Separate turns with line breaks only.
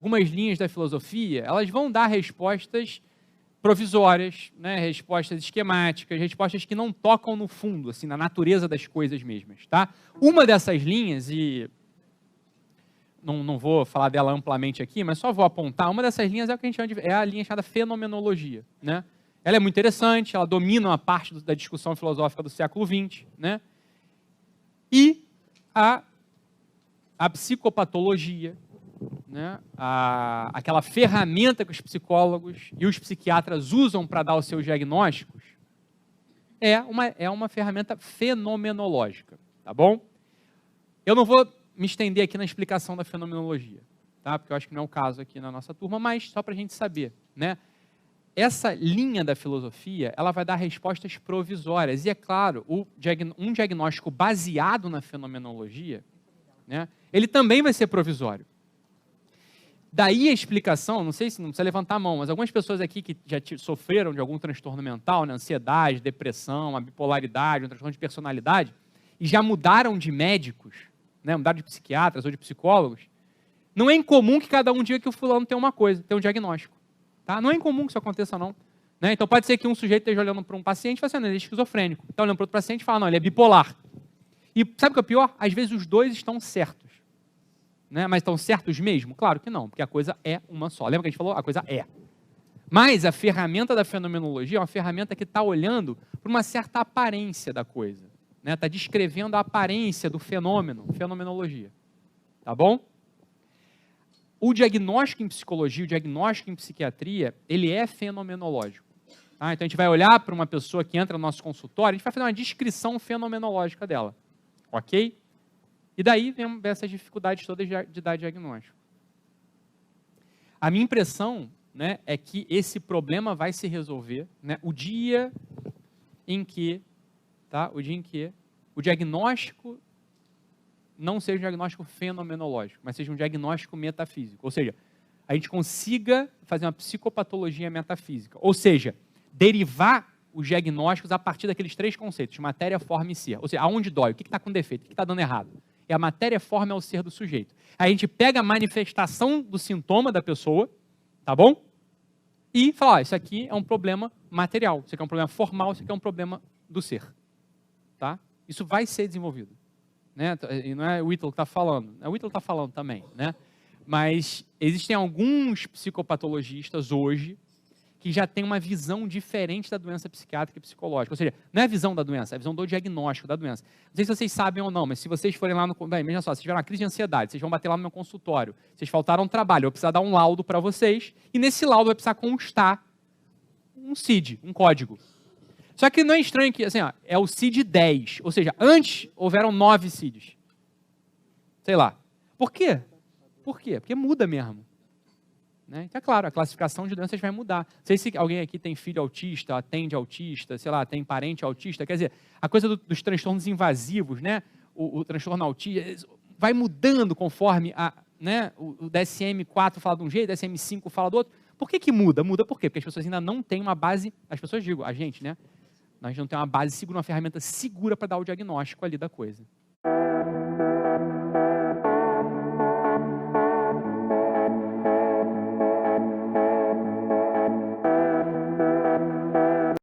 algumas linhas da filosofia, elas vão dar respostas provisórias, né? Respostas esquemáticas, respostas que não tocam no fundo, assim, na natureza das coisas mesmas, tá? Uma dessas linhas, e não vou falar dela amplamente aqui, mas só vou apontar, uma dessas linhas é o que a gente chama de, é a linha chamada fenomenologia, né? Ela é muito interessante, ela domina uma parte da discussão filosófica do século XX, né? E a psicopatologia, né? Aquela ferramenta que os psicólogos e os psiquiatras usam para dar os seus diagnósticos, é uma ferramenta fenomenológica, tá bom? Eu não vou me estender aqui na explicação da fenomenologia, tá? Porque eu acho que não é o caso aqui na nossa turma, mas só para a gente saber, né? Essa linha da filosofia, ela vai dar respostas provisórias. E é claro, um diagnóstico baseado na fenomenologia, né, ele também vai ser provisório. Daí a explicação, não sei se não precisa levantar a mão, mas algumas pessoas aqui que já sofreram de algum transtorno mental, né, ansiedade, depressão, a bipolaridade, um transtorno de personalidade, e já mudaram de médicos, né, mudaram de psiquiatras ou de psicólogos, não é incomum que cada um diga que o fulano tem uma coisa, tem um diagnóstico. Tá? Não é incomum que isso aconteça, não. Né? Então pode ser que um sujeito esteja olhando para um paciente e fala assim, não, ele é esquizofrênico. Então olhando para outro paciente e fala, não, ele é bipolar. E sabe o que é pior? Às vezes os dois estão certos. Né? Mas estão certos mesmo? Claro que não, porque a coisa é uma só. Lembra que a gente falou? A coisa é. Mas a ferramenta da fenomenologia é uma ferramenta que está olhando para uma certa aparência da coisa. Né? Está descrevendo a aparência do fenômeno, fenomenologia. Tá bom? O diagnóstico em psicologia, o diagnóstico em psiquiatria, ele é fenomenológico. Tá? Então a gente vai olhar para uma pessoa que entra no nosso consultório, a gente vai fazer uma descrição fenomenológica dela. Ok? E daí vem essas dificuldades todas de dar diagnóstico. A minha impressão, né, é que esse problema vai se resolver, né, o dia em que o diagnóstico não seja um diagnóstico fenomenológico, mas seja um diagnóstico metafísico. Ou seja, a gente consiga fazer uma psicopatologia metafísica. Ou seja, derivar os diagnósticos a partir daqueles três conceitos, matéria, forma e ser. Ou seja, aonde dói, o que está com defeito, o que está dando errado. É a matéria, forma, é o ser do sujeito. Aí a gente pega a manifestação do sintoma da pessoa, tá bom? E fala, isso aqui é um problema material, isso aqui é um problema formal, isso aqui é um problema do ser. Tá? Isso vai ser desenvolvido. Né? E não é o Ítalo que está falando, o Ítalo está falando também, né? Mas existem alguns psicopatologistas hoje que já têm uma visão diferente da doença psiquiátrica e psicológica. Ou seja, não é a visão da doença, é a visão do diagnóstico da doença. Não sei se vocês sabem ou não, mas se vocês forem lá no... Bem, veja só, se tiver uma crise de ansiedade, vocês vão bater lá no meu consultório, vocês faltaram trabalho, eu vou precisar dar um laudo para vocês, e nesse laudo vai precisar constar um CID, um código. Só que não é estranho que, assim, ó, é o CID 10, ou seja, antes houveram 9 CIDs. Sei lá. Por quê? Por quê? Porque muda mesmo. Né? Então, é claro, a classificação de doenças vai mudar. Não sei se alguém aqui tem filho autista, atende autista, sei lá, tem parente autista. Quer dizer, a coisa dos transtornos invasivos, né? O transtorno autista, vai mudando conforme né? O DSM-4 fala de um jeito, o DSM-5 fala do outro. Por que muda? Muda por quê? Porque as pessoas ainda não têm uma base, a gente, né? Nós não temos uma base segura, uma ferramenta segura para dar o diagnóstico ali da coisa.